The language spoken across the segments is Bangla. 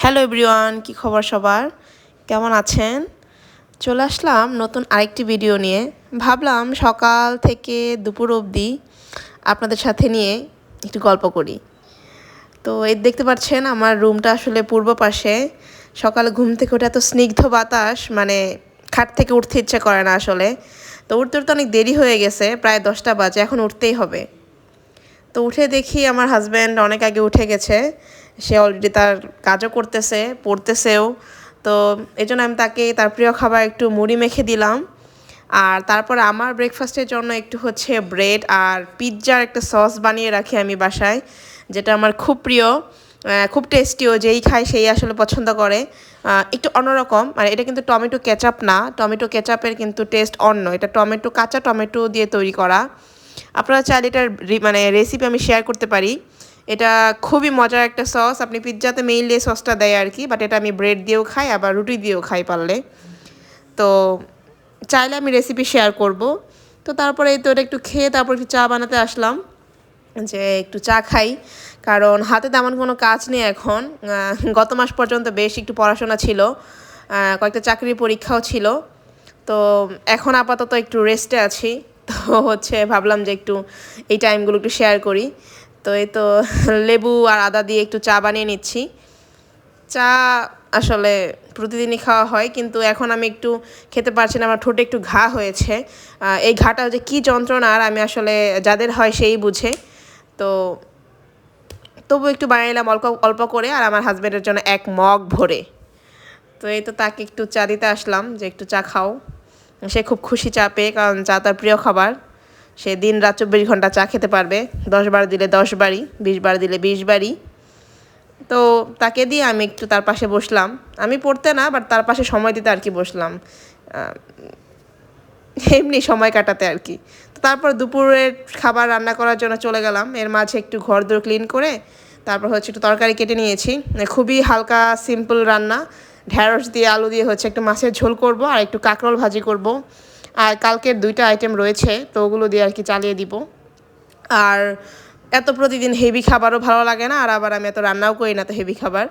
হ্যালো এভরিওয়ান, কি খবর সবার? কেমন আছেন? চলে আসলাম নতুন আরেকটি ভিডিও নিয়ে। ভাবলাম সকাল থেকে দুপুর অবধি আপনাদের সাথে নিয়ে একটু গল্প করি। তো এই দেখতে পাচ্ছেন আমার রুমটা আসলে পূর্ব পাশে। সকালে ঘুম থেকে উঠে এত স্নিগ্ধ বাতাস, মানে খাট থেকে উঠতে ইচ্ছে করে না আসলে। তো উঠতে উঠতে অনেক দেরি হয়ে গেছে, প্রায় 10টা বাজে, এখন উঠতেই হবে। তো উঠে দেখি আমার হাজব্যান্ড অনেক আগে উঠে গেছে। সে অলরেডি তার কাজও করতেছে, পড়তেছেও। তো এই জন্য আমি তাকে তার প্রিয় খাবার একটু মুড়ি মেখে দিলাম। আর তারপর আমার ব্রেকফাস্টের জন্য একটু হচ্ছে ব্রেড আর পিৎজার একটা সস বানিয়ে রাখি আমি বাসায়, যেটা আমার খুব প্রিয়, খুব টেস্টিও। যেই খায় সেই আসলে পছন্দ করে। একটু অন্যরকম, মানে এটা কিন্তু টমেটো কেচাপ না, টমেটো কেচাপের কিন্তু টেস্ট অন্য। এটা টমেটো, কাঁচা টমেটো দিয়ে তৈরি করা। আপনারা চাইলে এটার মানে রেসিপি আমি শেয়ার করতে পারি। এটা খুবই মজার একটা সস। আপনি পিৎজাতে মেইনলি সসটা দেয় আর কি, বাট এটা আমি ব্রেড দিয়েও খাই, আবার রুটি দিয়েও খাই পারলে। তো চাইলে আমি রেসিপি শেয়ার করব। তো তারপরে তো এটা একটু খেয়ে তারপর একটু চা বানাতে আসলাম, যে একটু চা খাই। কারণ হাতে তেমন কোনো কাজ নেই এখন। গত মাস পর্যন্ত বেশ একটু পড়াশোনা ছিল, কয়েকটা চাকরির পরীক্ষাও ছিল। তো এখন আপাতত একটু রেস্টে আছি। তো হচ্ছে ভাবলাম যে একটু এই টাইমগুলো একটু শেয়ার করি। তো এই তো লেবু আর আদা দিয়ে একটু চা বানিয়ে নিচ্ছি। চা আসলে প্রতিদিনই খাওয়া হয়, কিন্তু এখন আমি একটু খেতে পারছি না, আমার ঠোঁটে একটু ঘা হয়েছে। এই ঘাটা যে কী যন্ত্রণার আমি আসলে, যাদের হয় সেই বুঝে। তো তবু একটু বানাইলাম অল্প অল্প করে, আর আমার হাজব্যান্ডের জন্য 1 মগ ভরে। তো এই তো তাকে একটু চা দিতে আসলাম, যে একটু চা খাও। সে খুব খুশি চা পেয়ে, কারণ চা তার প্রিয় খাবার। সে দিন রাত 24 ঘন্টা চা খেতে পারবে, 10 বার দিলে 10 বারই, 20 বার দিলে 20 বারই। তো তাকে দিয়ে আমি একটু তার পাশে বসলাম। আমি পড়তে না, বাট তার পাশে সময় দিতে আর কি বসলাম, এমনি সময় কাটাতে আর কি। তো তারপর দুপুরের খাবার রান্না করার জন্য চলে গেলাম। এর মাঝে একটু ঘর দোর ক্লিন করে তারপর হচ্ছে একটু তরকারি কেটে নিয়েছি। খুবই হালকা সিম্পল রান্না, ঢ্যাঁড়স দিয়ে আলু দিয়ে হচ্ছে একটু মাছের ঝোল করব, আর একটু কাঁকরোল ভাজি করব। আর কালকের 2টা আইটেম রয়েছে, তো ওগুলো দিয়ে আর কি চালিয়ে দিব। আর এত প্রতিদিন হেভি খাবারও ভালো লাগে না, আর আবার আমি এত রান্নাও করি না তো হেভি খাবার।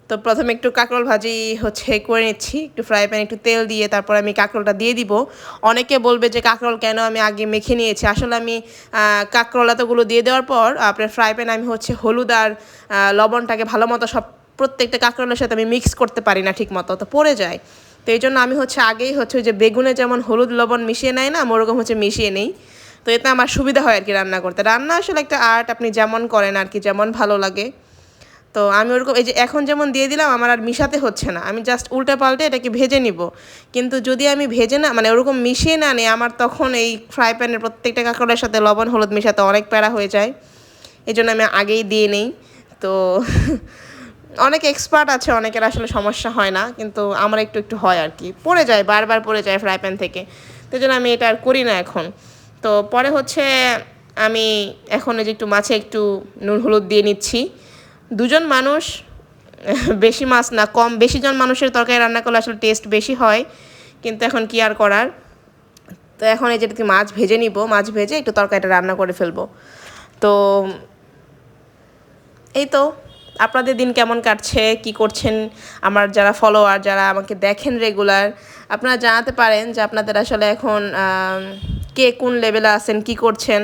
তো প্রথমে একটু কাঁকরোল ভাজি হচ্ছে করে নিচ্ছি, একটু ফ্রাই প্যানে একটু তেল দিয়ে তারপর আমি কাঁকরোলটা দিয়ে দিব। অনেকে বলবে যে কাঁকরোল কেন আমি আগে মেখে নিয়েছি। আসলে আমি কাঁকরোল এতগুলো দিয়ে দেওয়ার পর আপনার ফ্রাই প্যানে আমি হচ্ছে হলুদ আর লবণটাকে ভালো মতো সব প্রত্যেকটা কাঁকরোলের সাথে আমি মিক্স করতে পারি না ঠিক মতো, তো পড়ে যায়। তো এই জন্য আমি হচ্ছে আগেই হচ্ছে ওই যে বেগুনে যেমন হলুদ লবণ মিশিয়ে নেয় না, ওরকম হচ্ছে মিশিয়ে নেই। তো এতে আমার সুবিধা হয় আর কি রান্না করতে। রান্না আসলে একটা আর্ট, আপনি যেমন করেন আর কি, যেমন ভালো লাগে। তো আমি ওরকম এই যে এখন যেমন দিয়ে দিলাম, আমার আর মিশাতে হচ্ছে না, আমি জাস্ট উল্টে পাল্টে এটাকে ভেজে নিব। কিন্তু যদি আমি ভেজে না, মানে ওরকম মিশিয়ে না নিই, আমার তখন এই ফ্রাই প্যানের প্রত্যেকটা কাঁকড়ের সাথে লবণ হলুদ মিশাতে অনেক প্যারা হয়ে যায়। এই জন্য আমি আগেই দিয়ে নিই। তো অনেক এক্সপার্ট আছে, অনেকের আসলে সমস্যা হয় না, কিন্তু আমার একটু একটু হয় আর কি, পড়ে যায়, বারবার পড়ে যায় ফ্রাই প্যান থেকে। তো এই জন্য আমি এটা আর করি না এখন। তো পরে হচ্ছে আমি এখন এই যে একটু মাছে একটু নুন হলুদ দিয়ে নিচ্ছি। 2জন মানুষ, বেশি মাছ না, কম বেশি জন মানুষের তরকারি রান্না করলে আসলে টেস্ট বেশি হয়, কিন্তু এখন কি আর করার। তো এখন এই যেটাকে মাছ ভেজে নিব, মাছ ভেজে একটু তরকারিটা রান্না করে ফেলবো। তো এই তো, আপনাদের দিন কেমন কাটছে, কি করছেন? আমার যারা ফলোয়ার, যারা আমাকে দেখেন রেগুলার, আপনারা জানাতে পারেন যে আপনাদের আসলে এখন কে কোন লেভেলে আছেন, কি করছেন।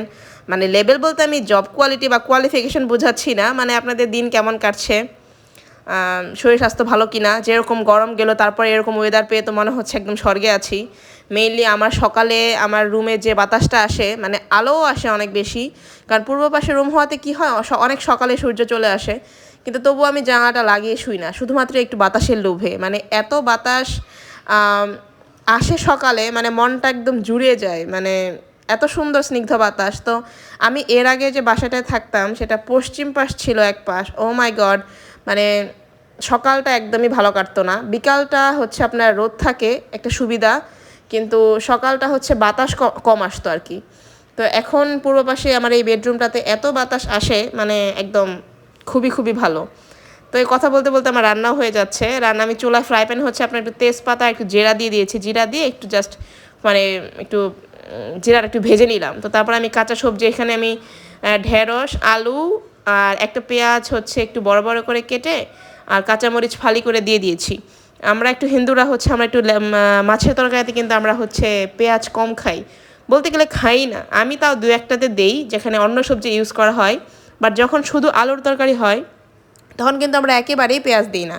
মানে লেভেল বলতে আমি জব কোয়ালিটি বা কোয়ালিফিকেশন বোঝাচ্ছি না, মানে আপনাদের দিন কেমন কাটছে, শরীর স্বাস্থ্য ভালো কি না। যেরকম গরম গেল, তারপরে এরকম ওয়েদার পেয়ে তো মনে হচ্ছে একদম স্বর্গে আছি। মেইনলি আমার সকালে আমার রুমে যে বাতাসটা আসে, মানে আলোও আসে অনেক বেশি, কারণ পূর্ব পাশে রুম হওয়াতে কি হয়, অনেক সকালে সূর্য চলে আসে। কিন্তু তবুও আমি জানালাটা লাগিয়ে শুই না, শুধুমাত্র একটু বাতাসের লোভে। মানে এত বাতাস আসে সকালে, মানে মনটা একদম জুড়িয়ে যায়, মানে এত সুন্দর স্নিগ্ধ বাতাস। তো আমি এর আগে যে বাসাটায় থাকতাম সেটা পশ্চিম পাশ ছিল, এক পাশ, ও মাই গড, মানে সকালটা একদমই ভালো কাটতো না। বিকালটা হচ্ছে আপনার রোদ থাকে, একটা সুবিধা, কিন্তু সকালটা হচ্ছে বাতাস কম আসতো আর কি। তো এখন পূর্ব পাশে আমার এই বেডরুমটাতে এত বাতাস আসে, মানে একদম খুবই খুবই ভালো। তো এই কথা বলতে বলতে আমার রান্নাও হয়ে যাচ্ছে। রান্না আমি চুলায় ফ্রাই প্যান হচ্ছে আপনার একটু তেজপাতা একটু জিরা দিয়ে দিয়েছি, জিরা দিয়ে একটু জাস্ট মানে একটু জিরাটা একটু ভেজে নিলাম। তো তারপর আমি কাঁচা সবজি, এখানে আমি ঢেঁড়স, আলু আর একটা পেঁয়াজ হচ্ছে একটু বড় বড় করে কেটে, আর কাঁচামরিচ ফালি করে দিয়ে দিয়েছি। আমরা একটু হিন্দুরা হচ্ছে আমরা একটু মাছের তরকারিতে কিন্তু আমরা হচ্ছে পেঁয়াজ কম খাই, বলতে গেলে খাই না। আমি তাও দু একটাতে দেই যেখানে অন্য সবজি ইউজ করা হয়, বাট যখন শুধু আলুর তরকারি হয় তখন কিন্তু আমরা একেবারেই পেঁয়াজ দিই না।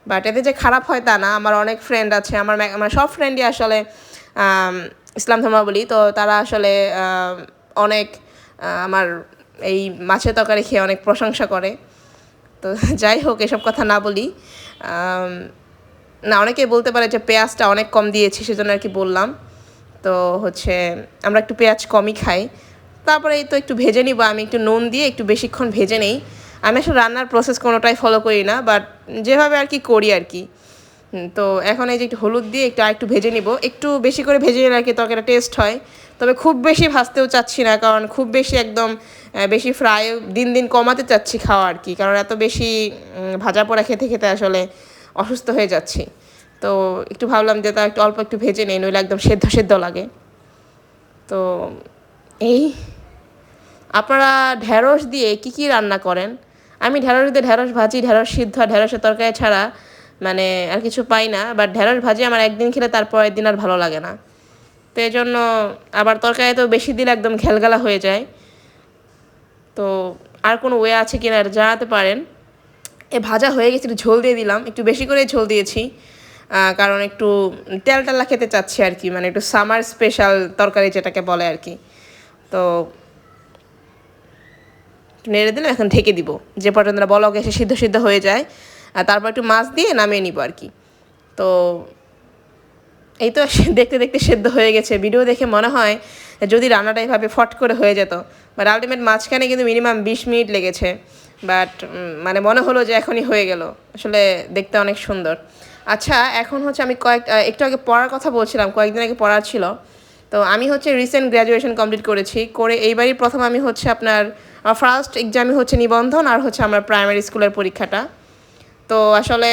বাট এতে যে খারাপ হয় তা না। আমার অনেক ফ্রেন্ড আছে, আমার সব ফ্রেন্ডই আসলে ইসলাম ধর্মাবলম্বী, তো তারা আসলে অনেক আমার এই মাছের তরকারি খেয়ে অনেক প্রশংসা করে। তো যাই হোক, এসব কথা না বলি। না, অনেকেই বলতে পারে যে পেঁয়াজটা অনেক কম দিয়েছি সেজন্য আর কি বললাম। তো হচ্ছে আমরা একটু পেঁয়াজ কমই খাই। তারপরে এই তো একটু ভেজে নিব, আমি একটু নুন দিয়ে একটু বেশিক্ষণ ভেজে নেই। আমি আসলে রান্নার প্রসেস কোনোটাই ফলো করি না, বাট যেভাবে আর কি করি আর কি। তো এখন এই যে একটু হলুদ দিয়ে একটু ভেজে নিব, একটু বেশি করে ভেজে নিলে আর কি তরকারিটা টেস্ট হয়। তবে খুব বেশি ভাজতেও চাচ্ছি না, কারণ খুব বেশি একদম বেশি ফ্রাই দিন দিন কমাতে চাচ্ছি খাওয়া আর কি, কারণ এত বেশি ভাজা পোড়া খেতে খেতে আসলে অসুস্থ হয়ে যাচ্ছি। তো একটু ভাবলাম যে তা একটু অল্প একটু ভেজে নেই, নইলে একদম সেদ্ধ সেদ্ধ লাগে। তো এই, আপনারা ঢেঁড়স দিয়ে কী রান্না করেন? আমি ঢেঁড়স দিয়ে ঢেঁড়স ভাজি, ঢেঁড়স সিদ্ধ আর ঢেঁড়সের তরকারি ছাড়া মানে আর কিছু পাই না। বাট ঢেঁড়স ভাজি আমার একদিন খেলে তারপরের দিন আর ভালো লাগে না। তো এই জন্য আবার তরকারি তো বেশি দিলে একদম ঘেলগালা হয়ে যায়। তো আর কোনো ওয়ে আছে কিনা জানাতে পারেন। ভাজা হয়ে গেছে, একটু ঝোল দিয়ে দিলাম, একটু বেশি করে ঝোল দিয়েছি, কারণ একটু তেল টেলা খেতে চাচ্ছি আর কি, মানে একটু সামার স্পেশাল তরকারি যেটাকে বলে আর কি। তো নেড়ে দিলাম, এখন ঢেকে দিব যে পর্যন্ত বলক এসে সিদ্ধ সিদ্ধ হয়ে যায়, আর তারপর একটু মাছ দিয়ে নামিয়ে নিব আর কি। তো এই তো দেখতে দেখতে সেদ্ধ হয়ে গেছে। ভিডিও দেখে মনে হয় যদি রান্নাটা এইভাবে ফট করে হয়ে যেত, বাট আলটিমেট মাঝখানে কিন্তু মিনিমাম 20 মিনিট লেগেছে। বাট মানে মনে হলো যে এখনই হয়ে গেল, আসলে দেখতে অনেক সুন্দর। আচ্ছা, এখন হচ্ছে আমি একটু আগে পড়ার কথা বলছিলাম, কয়েকদিন আগে পড়ার ছিল। তো আমি হচ্ছে রিসেন্ট গ্র্যাজুয়েশন কমপ্লিট করেছি, করে এইবারই প্রথম আমি হচ্ছে আপনার ফার্স্ট এক্সামই হচ্ছে নিবন্ধন আর হচ্ছে আমার প্রাইমারি স্কুলের পরীক্ষাটা। তো আসলে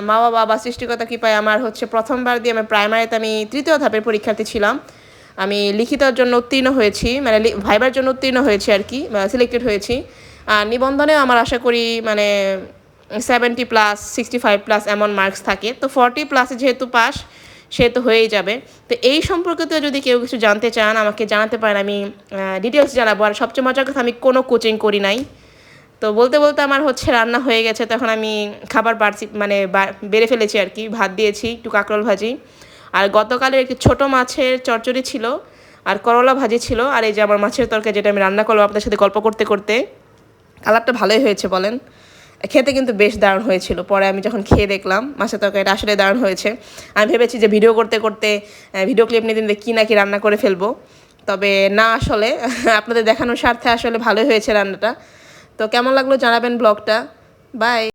মা বাবা বা সৃষ্টিকর্তা কৃপায় আমার হচ্ছে প্রথমবার দিয়ে আমি প্রাইমারিতে আমি 3য় ধাপের পরীক্ষার্থী ছিলাম। আমি লিখিতর জন্য উত্তীর্ণ হয়েছি, মানে ভাইবার জন্য উত্তীর্ণ হয়েছি আর কি, সিলেক্টেড হয়েছি। আর নিবন্ধনেও আমার আশা করি মানে 70+, 65+ এমন মার্কস থাকে। তো 40+ যেহেতু পাস, সেহেতু হয়েই যাবে। তো এই সম্পর্কিত যদি কেউ কিছু জানতে চান আমাকে জানাতে পারেন, আমি ডিটেলস জানাবো। আর সবচেয়ে মজার কথা, আমি কোনো কোচিং করি নাই। তো বলতে বলতে আমার হচ্ছে রান্না হয়ে গেছে, তখন আমি খাবার বাড়ছি মানে বেড়ে ফেলেছি আর কি। ভাত দিয়েছি, একটু কাঁকরোল ভাজি, আর গতকালের একটু ছোটো মাছের চচ্চড়ি ছিল, আর করলা ভাজি ছিল, আর এই যে আমার মাছের তরকারি যেটা আমি রান্না করবো আপনাদের সাথে গল্প করতে করতে। কালারটা ভালোই হয়েছে বলেন, খেতে কিন্তু বেশ দারুণ হয়েছিল। পরে আমি যখন খেয়ে দেখলাম মাছের তরকারিটা আসলে দারুণ হয়েছে। আমি ভেবেছি যে ভিডিও করতে করতে ভিডিও ক্লিপ নিতে নিতে কী না কি রান্না করে ফেলবো, তবে না, আসলে আপনাদের দেখানোর স্বার্থে আসলে ভালোই হয়েছে রান্নাটা। তো কেমন লাগলো জানাবেন ব্লগটা। বাই।